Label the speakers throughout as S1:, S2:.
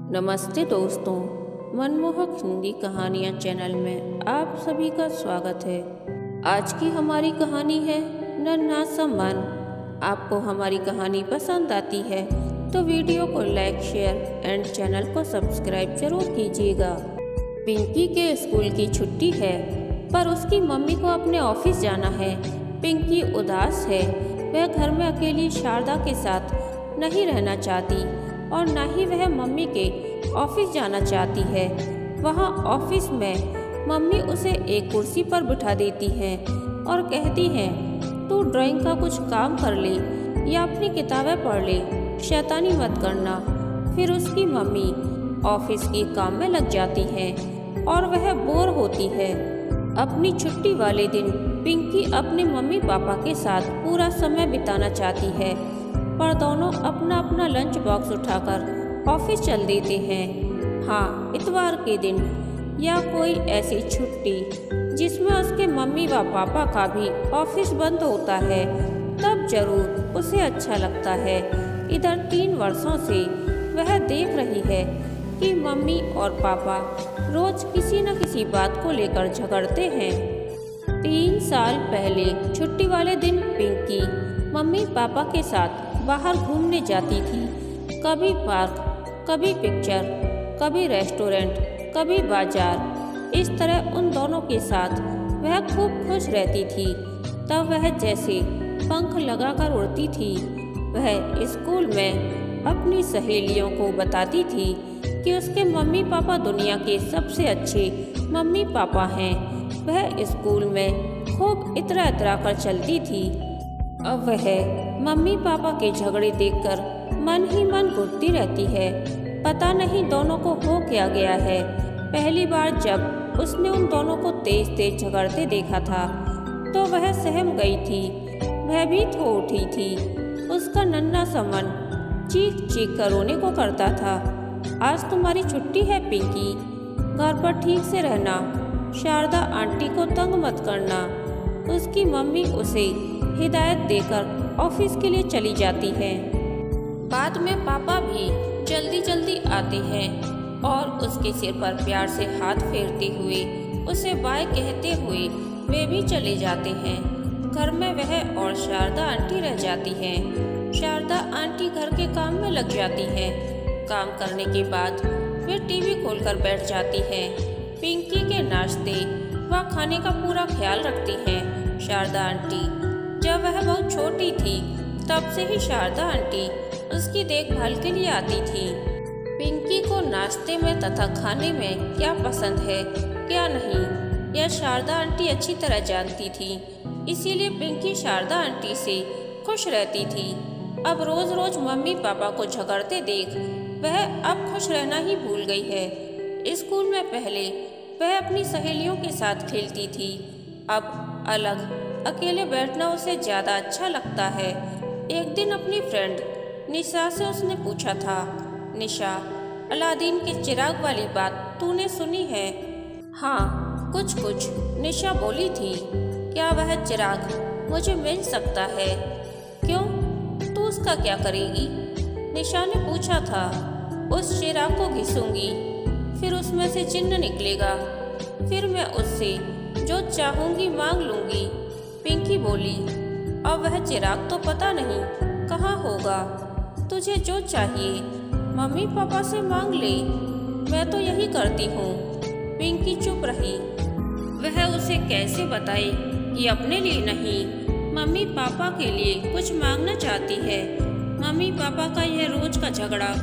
S1: नमस्ते दोस्तों, मनमोहक हिंदी कहानियाँ चैनल में आप सभी का स्वागत है। आज की हमारी कहानी है नन्हा सा मन। आपको हमारी कहानी पसंद आती है तो वीडियो को लाइक, शेयर एंड चैनल को सब्सक्राइब जरूर कीजिएगा। पिंकी के स्कूल की छुट्टी है पर उसकी मम्मी को अपने ऑफिस जाना है। पिंकी उदास है। वह घर में अकेली शारदा के साथ नहीं रहना चाहती और न ही वह मम्मी के ऑफिस जाना चाहती है। वहाँ ऑफिस में मम्मी उसे एक कुर्सी पर बिठा देती हैं और कहती हैं, तू ड्राइंग का कुछ काम कर ले या अपनी किताबें पढ़ ले, शैतानी मत करना। फिर उसकी मम्मी ऑफिस के काम में लग जाती हैं और वह बोर होती है। अपनी छुट्टी वाले दिन पिंकी अपने मम्मी पापा के साथ पूरा समय बिताना चाहती है, पर दोनों अपना अपना लंच बॉक्स उठाकर ऑफिस चल देते हैं। हाँ, इतवार के दिन या कोई ऐसी छुट्टी जिसमें उसके मम्मी व पापा का भी ऑफिस बंद होता है, तब जरूर उसे अच्छा लगता है। इधर 3 वर्षों से वह देख रही है कि मम्मी और पापा रोज किसी न किसी बात को लेकर झगड़ते हैं। 3 साल पहले छुट्टी वाले दिन पिंकी मम्मी पापा के साथ बाहर घूमने जाती थी। कभी पार्क, कभी पिक्चर, कभी रेस्टोरेंट, कभी बाजार। इस तरह उन दोनों के साथ वह खूब खुश रहती थी। तब वह जैसे पंख लगाकर उड़ती थी। वह स्कूल में अपनी सहेलियों को बताती थी कि उसके मम्मी पापा दुनिया के सबसे अच्छे मम्मी पापा हैं। वह स्कूल में खूब इतरा कर चलती थी। अब वह मम्मी पापा के झगड़े देखकर मन ही मन घुटती रहती है। पता नहीं दोनों को हो क्या गया है। पहली बार जब उसने उन दोनों को तेज तेज झगड़ते देखा था तो वह सहम गई थी, भयभीत हो उठी थी। उसका नन्हा सा मन चीख चीख कर रोने को करता था। आज तुम्हारी छुट्टी है पिंकी, घर पर ठीक से रहना, शारदा आंटी को तंग मत करना। उसकी मम्मी उसे हिदायत देकर ऑफिस के लिए चली जाती है। बाद में पापा भी जल्दी जल्दी आते हैं और उसके सिर पर प्यार से हाथ फेरते हुए उसे बाय कहते हुए वे भी चले जाते हैं। घर में वह और शारदा आंटी रह जाती हैं। शारदा आंटी घर के काम में लग जाती हैं। काम करने के बाद वे टीवी खोलकर बैठ जाती हैं। पिंकी के नाश्ते व खाने का पूरा ख्याल रखती हैं शारदा आंटी। जब वह बहुत छोटी थी तब से ही शारदा आंटी उसकी देखभाल के लिए आती थी। पिंकी को नाश्ते में तथा खाने में क्या पसंद है क्या नहीं, यह शारदा आंटी अच्छी तरह जानती थी। इसीलिए पिंकी शारदा आंटी से खुश रहती थी। अब रोज रोज मम्मी पापा को झगड़ते देख वह अब खुश रहना ही भूल गई है। स्कूल में पहले वह अपनी सहेलियों के साथ खेलती थी, अब अलग अकेले बैठना उसे ज़्यादा अच्छा लगता है। एक दिन अपनी फ्रेंड निशा से उसने पूछा था, निशा, अलादीन के चिराग वाली बात तूने सुनी है? हाँ, कुछ कुछ, निशा बोली थी। क्या वह चिराग मुझे मिल सकता है? क्यों, तू उसका क्या करेगी? निशा ने पूछा था। उस चिराग को घिसूंगी, फिर उसमें से चिन्ह निकलेगा, फिर मैं उससे जो चाहूंगी मांग लूंगी। पिंकी बोली। अब वह चिराग तो पता नहीं कहाँ होगा। तुझे जो चाहिए मम्मी पापा से मांग ले, मैं तो यही करती हूँ। पिंकी चुप रही। वह उसे कैसे बताए कि अपने लिए नहीं, मम्मी पापा के लिए कुछ मांगना चाहती है। मम्मी पापा का यह रोज का झगड़ा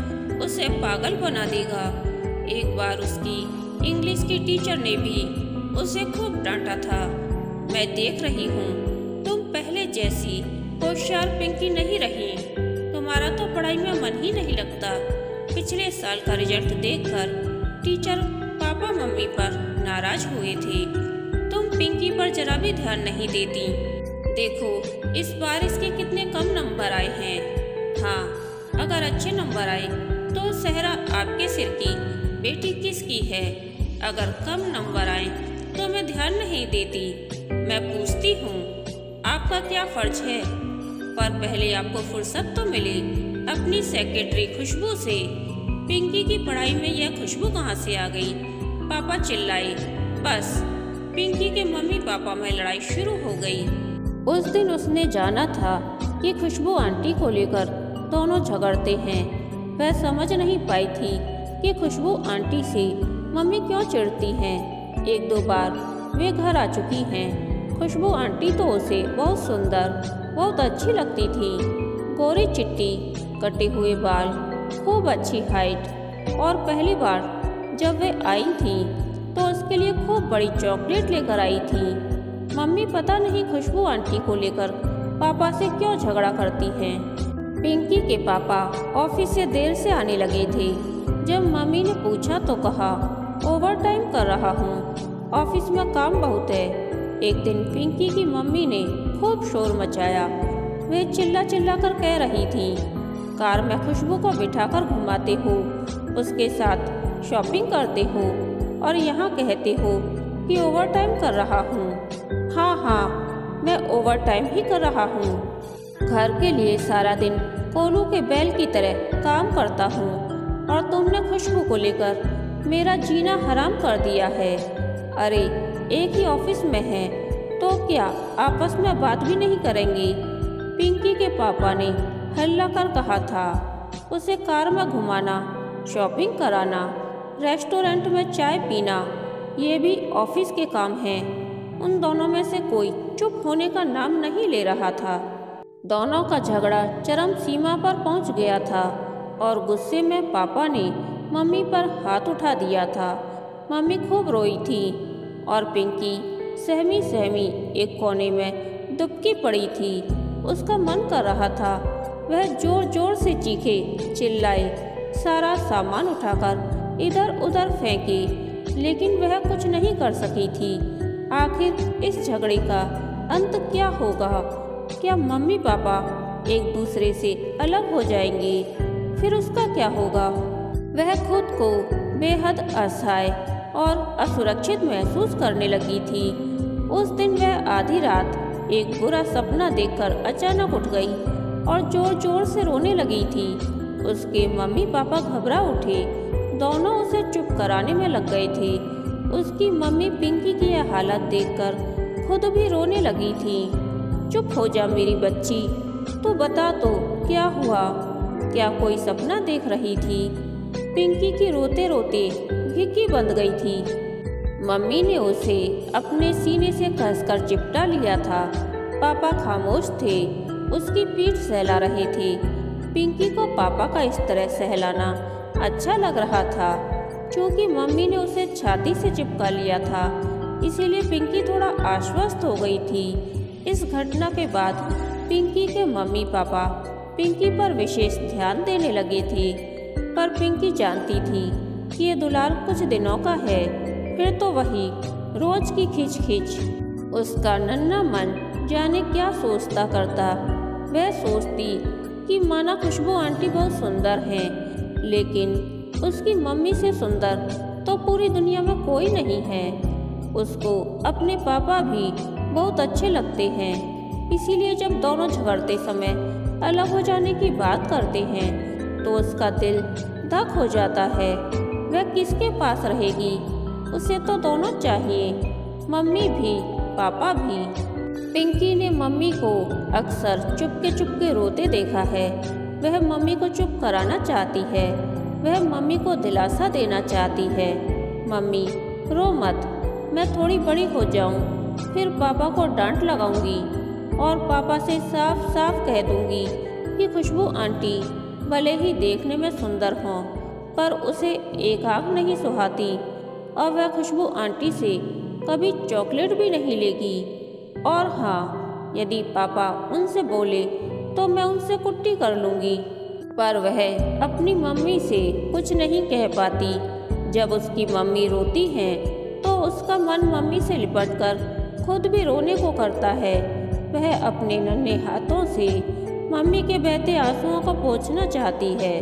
S1: उसे पागल बना देगा। एक बार उसकी इंग्लिश की टीचर ने भी उसे खूब डांटा था। मैं देख रही हूँ तुम पहले जैसी होशियार पिंकी नहीं रही। तुम्हारा तो पढ़ाई में मन ही नहीं लगता। पिछले साल का रिजल्ट देखकर टीचर पापा मम्मी पर नाराज हुए थे। तुम पिंकी पर जरा भी ध्यान नहीं देती। देखो इस बार इसके कितने कम नंबर आए हैं। हाँ, अगर अच्छे नंबर आए तो सेहरा आपके सिर की बेटी किसकी है? अगर कम नंबर आए तो मैं ध्यान नहीं देती। मैं पूछती हूँ आपका क्या फर्ज है? पर पहले आपको फुर्सत तो मिले अपनी सेक्रेटरी खुशबू से। पिंकी की पढ़ाई में यह खुशबू कहाँ से आ गई? पापा चिल्लाए। बस पिंकी के मम्मी पापा में लड़ाई शुरू हो गई। उस दिन उसने जाना था कि खुशबू आंटी को लेकर दोनों झगड़ते हैं। वह समझ नहीं पाई थी कि खुशबू आंटी से मम्मी क्यों चिढ़ती हैं। एक दो बार वे घर आ चुकी हैं। खुशबू आंटी तो उसे बहुत सुंदर, बहुत अच्छी लगती थी। गोरी चिट्टी, कटे हुए बाल, खूब अच्छी हाइट। और पहली बार जब वे आई थी तो उसके लिए खूब बड़ी चॉकलेट लेकर आई थी। मम्मी पता नहीं खुशबू आंटी को लेकर पापा से क्यों झगड़ा करती हैं। पिंकी के पापा ऑफिस से देर से आने लगे थे। जब मम्मी ने पूछा तो कहा, ओवर टाइम कर रहा हूँ, ऑफिस में काम बहुत है। एक दिन पिंकी की मम्मी ने खूब शोर मचाया। वे चिल्ला चिल्ला कर कह रही थी, कार में खुशबू को बिठाकर घुमाते हो, उसके साथ शॉपिंग करते हो और यहाँ कहते हो कि ओवर टाइम कर रहा हूँ। हाँ, मैं ओवर टाइम ही कर रहा हूँ। घर के लिए सारा दिन कोलू के बैल की तरह काम करता हूँ और तुमने खुशबू को लेकर मेरा जीना हराम कर दिया है। अरे एक ही ऑफिस में है तो क्या आपस में बात भी नहीं करेंगी? पिंकी के पापा ने हल्ला कर कहा था, उसे कार में घुमाना, शॉपिंग कराना, रेस्टोरेंट में चाय पीना, ये भी ऑफिस के काम हैं। उन दोनों में से कोई चुप होने का नाम नहीं ले रहा था। दोनों का झगड़ा चरम सीमा पर पहुंच गया था और गुस्से में पापा ने मम्मी पर हाथ उठा दिया था। मम्मी खूब रोई थी और पिंकी सहमी सहमी एक कोने में दुबकी पड़ी थी। उसका मन कर रहा था वह जोर जोर से चीखे, चिल्लाए, सारा सामान उठाकर इधर उधर फेंके, लेकिन वह कुछ नहीं कर सकी थी। आखिर इस झगड़े का अंत क्या होगा? क्या मम्मी पापा एक दूसरे से अलग हो जाएंगे? फिर उसका क्या होगा? वह खुद को बेहद असहाय और असुरक्षित महसूस करने लगी थी। उस दिन वह आधी रात एक बुरा सपना देखकर अचानक उठ गई और जोर जोर से रोने लगी थी। उसके मम्मी पापा घबरा उठे, दोनों उसे चुप कराने में लग गए थे। उसकी मम्मी पिंकी की यह हालत देखकर खुद भी रोने लगी थी। चुप हो जा मेरी बच्ची, तू बता तो क्या हुआ? क्या कोई सपना देख रही थी? पिंकी की रोते रोते हिक्की बंद गई थी। मम्मी ने उसे अपने सीने से कसकर चिपटा लिया था। पापा खामोश थे, उसकी पीठ सहला रहे थे। पिंकी को पापा का इस तरह सहलाना अच्छा लग रहा था। क्योंकि मम्मी ने उसे छाती से चिपका लिया था, इसीलिए पिंकी थोड़ा आश्वस्त हो गई थी। इस घटना के बाद पिंकी के मम्मी पापा पिंकी पर विशेष ध्यान देने लगे थे। पर पिंकी जानती थी कि ये दुलार कुछ दिनों का है, फिर तो वही रोज की खिच खिच। उसका नन्हा मन जाने क्या सोचता करता। वह सोचती कि माना खुशबू आंटी बहुत सुंदर हैं, लेकिन उसकी मम्मी से सुंदर तो पूरी दुनिया में कोई नहीं है। उसको अपने पापा भी बहुत अच्छे लगते हैं, इसीलिए जब दोनों झगड़ते समय अलग हो जाने की बात करते हैं तो उसका दिल धक हो जाता है। वह किसके पास रहेगी? उसे तो दोनों चाहिए, मम्मी भी पापा भी। पिंकी ने मम्मी को अक्सर चुपके रोते देखा है। वह मम्मी को चुप कराना चाहती है, वह मम्मी को दिलासा देना चाहती है। मम्मी रो मत, मैं थोड़ी बड़ी हो जाऊं, फिर पापा को डांट लगाऊंगी और पापा से साफ साफ कह दूंगी कि खुशबू आंटी भले ही देखने में सुंदर हों, पर उसे एक आग नहीं सुहाती और वह खुशबू आंटी से कभी चॉकलेट भी नहीं लेगी। और हाँ, यदि पापा उनसे बोले तो मैं उनसे कुट्टी कर लूँगी। पर वह अपनी मम्मी से कुछ नहीं कह पाती। जब उसकी मम्मी रोती है तो उसका मन मम्मी से लिपटकर खुद भी रोने को करता है। वह अपने नन्हे हाथों से मम्मी के बहते आंसुओं को पोंछना चाहती है।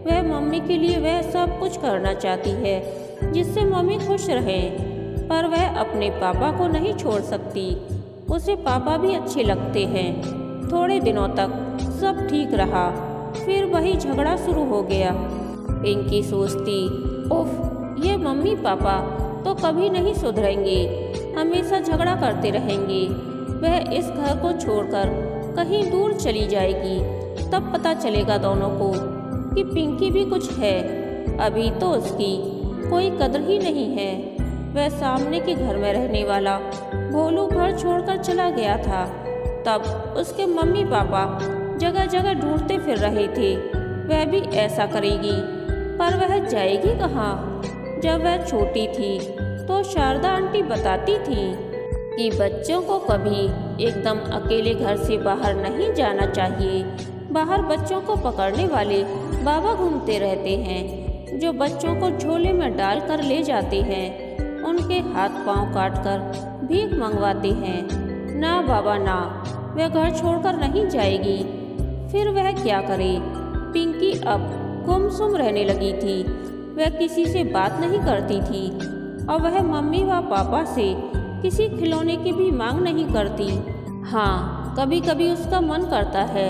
S1: वह मम्मी के लिए वह सब कुछ करना चाहती है जिससे मम्मी खुश रहे, पर वह अपने पापा को नहीं छोड़ सकती। उसे पापा भी अच्छे लगते हैं। थोड़े दिनों तक सब ठीक रहा, फिर वही झगड़ा शुरू हो गया। पिंकी सोचती, उफ, ये मम्मी पापा तो कभी नहीं सुधरेंगे, हमेशा झगड़ा करते रहेंगे। वह इस घर को छोड़कर कहीं दूर चली जाएगी, तब पता चलेगा दोनों को कि पिंकी भी कुछ है। अभी तो उसकी कोई कदर ही नहीं है। वह सामने के घर में रहने वाला भोलू घर छोड़कर चला गया था, तब उसके मम्मी पापा जगह जगह ढूंढते फिर रहे थे। वह भी ऐसा करेगी, पर वह जाएगी कहाँ? जब वह छोटी थी तो शारदा आंटी बताती थी कि बच्चों को कभी एकदम अकेले घर से बाहर नहीं जाना चाहिए। बाहर बच्चों को पकड़ने वाले बाबा घूमते रहते हैं, जो बच्चों को झोले में डाल कर ले जाते हैं, उनके हाथ पांव काट कर भीख मंगवाते हैं। ना बाबा ना, वह घर छोड़कर नहीं जाएगी। फिर वह क्या करे? पिंकी अब गुमसुम रहने लगी थी। वह किसी से बात नहीं करती थी और वह मम्मी व पापा से किसी खिलौने की भी मांग नहीं करती। हाँ, कभी कभी उसका मन करता है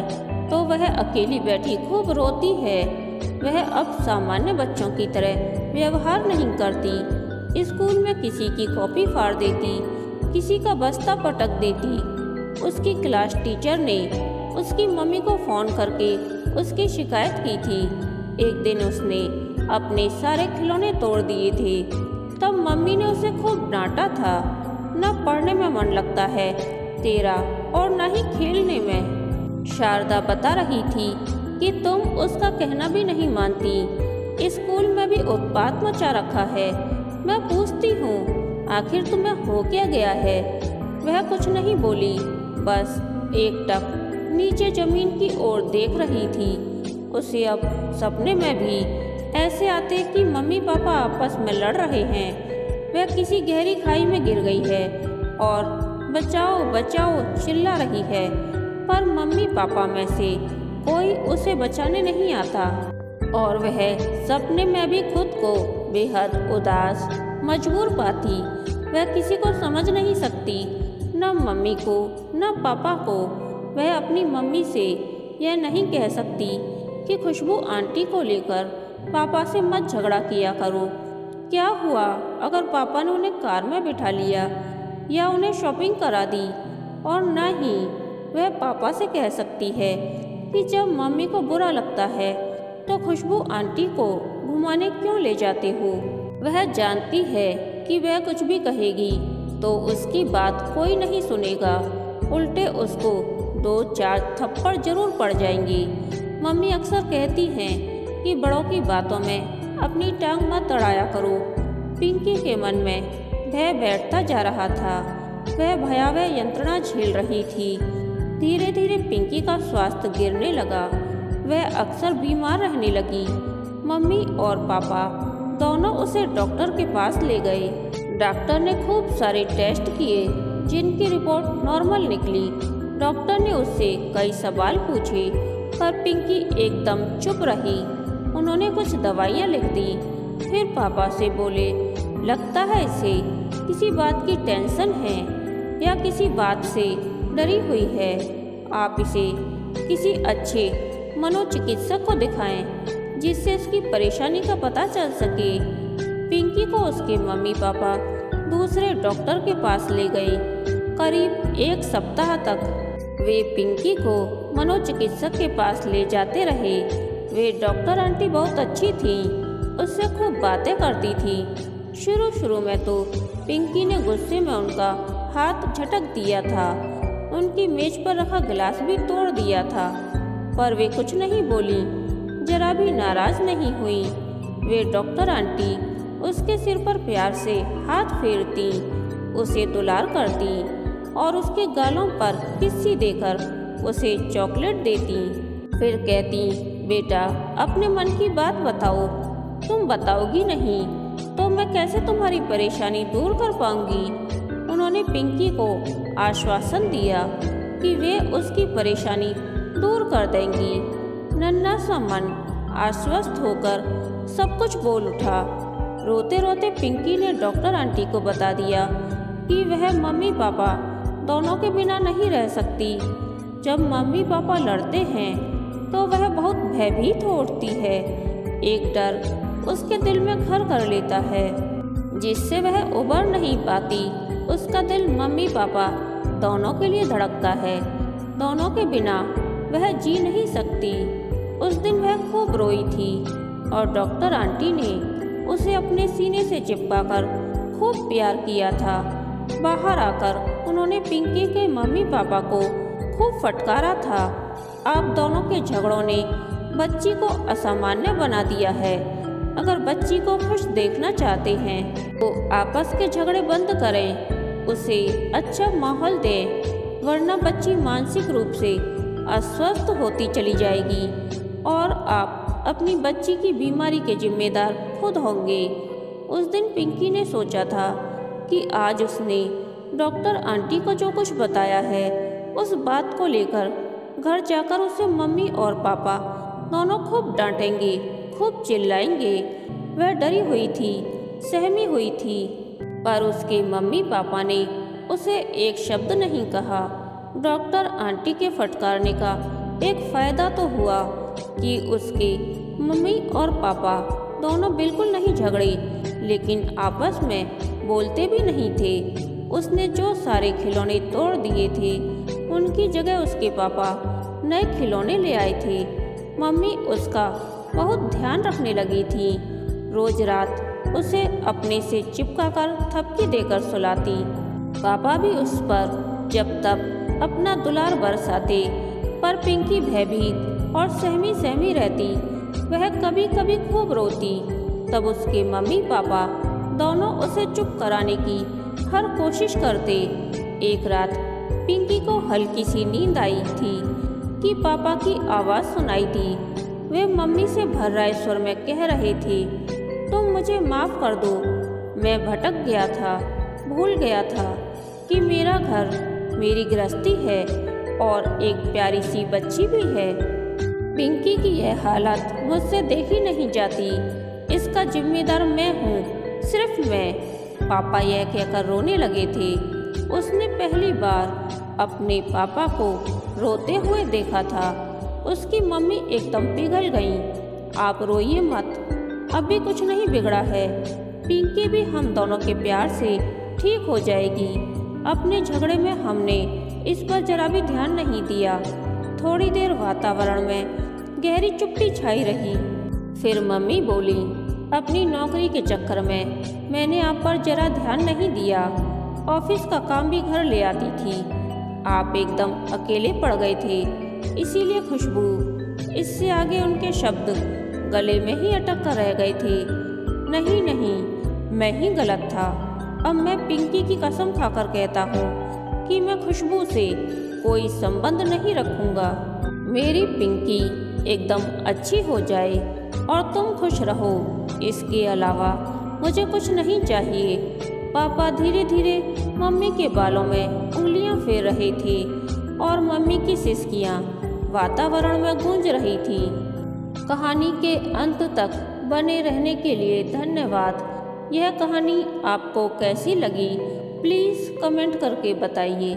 S1: तो वह अकेली बैठी खूब रोती है। वह अब सामान्य बच्चों की तरह व्यवहार नहीं करती। स्कूल में किसी की कॉपी फाड़ देती, किसी का बस्ता पटक देती। उसकी क्लास टीचर ने उसकी मम्मी को फ़ोन करके उसकी शिकायत की थी। एक दिन उसने अपने सारे खिलौने तोड़ दिए थे, तब मम्मी ने उसे खूब डांटा था। न पढ़ने में मन लगता है तेरा और न ही खेलने में। शारदा बता रही थी कि तुम उसका कहना भी नहीं मानती। स्कूल में भी उत्पात मचा रखा है। मैं पूछती हूँ, आखिर तुम्हें हो क्या गया है? वह कुछ नहीं बोली, बस एकटक नीचे जमीन की ओर देख रही थी। उसे अब सपने में भी ऐसे आते कि मम्मी पापा आपस में लड़ रहे हैं। वह किसी गहरी खाई में गिर गई है और बचाओ बचाओ चिल्ला रही है, पर मम्मी पापा में से कोई उसे बचाने नहीं आता और वह सपने में भी खुद को बेहद उदास मजबूर पाती। वह किसी को समझ नहीं सकती, न मम्मी को न पापा को। वह अपनी मम्मी से यह नहीं कह सकती कि खुशबू आंटी को लेकर पापा से मत झगड़ा किया करो। क्या हुआ अगर पापा ने उन्हें कार में बिठा लिया या उन्हें शॉपिंग करा दी? और न ही वह पापा से कह सकती है कि जब मम्मी को बुरा लगता है तो खुशबू आंटी को घुमाने क्यों ले जाते हो। वह जानती है कि वह कुछ भी कहेगी तो उसकी बात कोई नहीं सुनेगा, उल्टे उसको 2-4 थप्पड़ जरूर पड़ जाएंगे। मम्मी अक्सर कहती हैं कि बड़ों की बातों में अपनी टांग मत अड़ाया करो। पिंकी के मन में भय बैठता जा रहा था। वह भयावह यंत्रणा झेल रही थी। धीरे धीरे पिंकी का स्वास्थ्य गिरने लगा। वह अक्सर बीमार रहने लगी। मम्मी और पापा दोनों उसे डॉक्टर के पास ले गए। डॉक्टर ने खूब सारे टेस्ट किए, जिनकी रिपोर्ट नॉर्मल निकली। डॉक्टर ने उससे कई सवाल पूछे, पर पिंकी एकदम चुप रही। उन्होंने कुछ दवाइयाँ लिख दी। फिर पापा से बोले, लगता है इसे किसी बात की टेंशन है या किसी बात से डरी हुई है। आप इसे किसी अच्छे मनोचिकित्सक को दिखाएं, जिससे इसकी परेशानी का पता चल सके। पिंकी को उसके मम्मी पापा दूसरे डॉक्टर के पास ले गए। करीब 1 सप्ताह तक वे पिंकी को मनोचिकित्सक के पास ले जाते रहे। वे डॉक्टर आंटी बहुत अच्छी थी, उससे खूब बातें करती थी। शुरू में तो पिंकी ने गुस्से में उनका हाथ झटक दिया था, उनकी मेज पर रखा गिलास भी तोड़ दिया था, पर वे कुछ नहीं बोली, जरा भी नाराज नहीं हुई। वे डॉक्टर आंटी उसके सिर पर प्यार से हाथ फेरती, उसे दुलार करती और उसके गालों पर किस्सी देकर उसे चॉकलेट देती। फिर कहती, बेटा अपने मन की बात बताओ। तुम बताओगी नहीं तो मैं कैसे तुम्हारी परेशानी दूर कर पाऊंगी। उन्होंने पिंकी को आश्वासन दिया कि वे उसकी परेशानी दूर कर देंगी। नन्हा सा मन आश्वस्त होकर सब कुछ बोल उठा। रोते रोते पिंकी ने डॉक्टर आंटी को बता दिया कि वह मम्मी पापा दोनों के बिना नहीं रह सकती। जब मम्मी पापा लड़ते हैं तो वह बहुत भयभीत हो उठती है। एक डर उसके दिल में घर कर लेता है, जिससे वह उबर नहीं पाती। उसका दिल मम्मी पापा दोनों के लिए धड़कता है। दोनों के बिना वह जी नहीं सकती। उस दिन वह खूब रोई थी और डॉक्टर आंटी ने उसे अपने सीने से चिपकाकर खूब प्यार किया था। बाहर आकर उन्होंने पिंकी के मम्मी पापा को खूब फटकारा था। आप दोनों के झगड़ों ने बच्ची को असामान्य बना दिया है। अगर बच्ची को खुश देखना चाहते हैं तो आपस के झगड़े बंद करें, उसे अच्छा माहौल दें, वरना बच्ची मानसिक रूप से अस्वस्थ होती चली जाएगी और आप अपनी बच्ची की बीमारी के जिम्मेदार खुद होंगे। उस दिन पिंकी ने सोचा था कि आज उसने डॉक्टर आंटी को जो कुछ बताया है उस बात को लेकर घर जाकर उसे मम्मी और पापा दोनों खूब डांटेंगे, खूब चिल्लाएंगे। वह डरी हुई थी, सहमी हुई थी, पर उसके मम्मी पापा ने उसे एक शब्द नहीं कहा। डॉक्टर आंटी के फटकारने का एक फ़ायदा तो हुआ कि उसके मम्मी और पापा दोनों बिल्कुल नहीं झगड़े, लेकिन आपस में बोलते भी नहीं थे। उसने जो सारे खिलौने तोड़ दिए थे, उनकी जगह उसके पापा नए खिलौने ले आए थे। मम्मी उसका बहुत ध्यान रखने लगी थी। रोज रात उसे अपने से चिपकाकर थपकी देकर सुलाती। पापा भी उस पर जब तब अपना दुलार बरसाते, पर पिंकी भयभीत और सहमी सहमी रहती। वह कभी कभी खूब रोती। तब उसके मम्मी पापा दोनों उसे चुप कराने की हर कोशिश करते। एक रात पिंकी को हल्की सी नींद आई थी कि पापा की आवाज़ सुनाई दी। वे मम्मी से भर्राए स्वर में कह रहे थे, तुम मुझे माफ़ कर दो, मैं भटक गया था, भूल गया था कि मेरा घर, मेरी गृहस्थी है और एक प्यारी सी बच्ची भी है। पिंकी की यह हालत मुझसे देखी नहीं जाती। इसका जिम्मेदार मैं हूँ, सिर्फ मैं। पापा यह कहकर रोने लगे थे। उसने पहली बार अपने पापा को रोते हुए देखा था। उसकी मम्मी एकदम पिघल गईं। आप रोइए मत, अभी कुछ नहीं बिगड़ा है। पिंकी भी हम दोनों के प्यार से ठीक हो जाएगी। अपने झगड़े में हमने इस पर जरा भी ध्यान नहीं दिया। थोड़ी देर वातावरण में गहरी चुप्पी छाई रही। फिर मम्मी बोली, अपनी नौकरी के चक्कर में मैंने आप पर जरा ध्यान नहीं दिया। ऑफिस का काम भी घर ले आती थी। आप एकदम अकेले पड़ गए थे, इसीलिए खुशबू। इससे आगे उनके शब्द गले में ही अटक कर रह गए थे। नहीं नहीं, मैं ही गलत था। अब मैं पिंकी की कसम खाकर कहता हूँ कि मैं खुशबू से कोई संबंध नहीं रखूँगा। मेरी पिंकी एकदम अच्छी हो जाए और तुम खुश रहो, इसके अलावा मुझे कुछ नहीं चाहिए। पापा धीरे धीरे मम्मी के बालों में उंगलियां फेर रहे थे और मम्मी की सिसकियां वातावरण में गूंज रही थी। कहानी के अंत तक बने रहने के लिए धन्यवाद। यह कहानी आपको कैसी लगी, प्लीज़ कमेंट करके बताइए।